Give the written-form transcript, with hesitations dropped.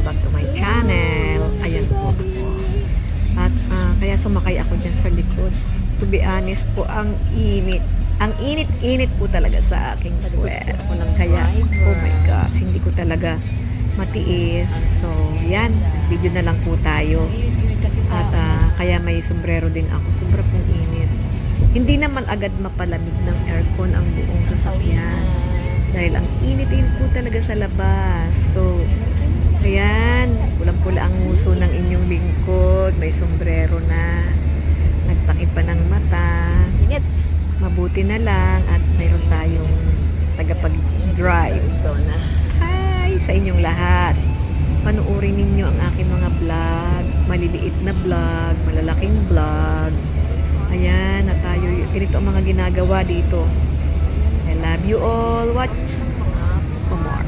welcome back to my channel. Ayan po ako. At kaya sumakay ako dyan sa likod. To be honest po, ang init. Ang init-init po talaga sa aking puwet. Walang kaya, oh my gosh, hindi ko talaga matiis. So, yan. Video na lang po tayo. At kaya may sombrero din ako. Sobra pong init. Hindi naman agad mapalamig ng aircon ang buong sasakyan. Dahil ang init-init po talaga sa labas. So, ayan. Pulang-pula ang nguso ng inyong lingkod. May sombrero na. Nagtakip pa ng mata. Init. Mabuti na lang at mayroon tayong tagapag-drive. Hi sa inyong lahat. Panuorin ninyo ang aking mga vlog. Maliliit na vlog, malalaking vlog. Ayan, na tayo. Ganito ang mga ginagawa dito. I love you all. Watch for more.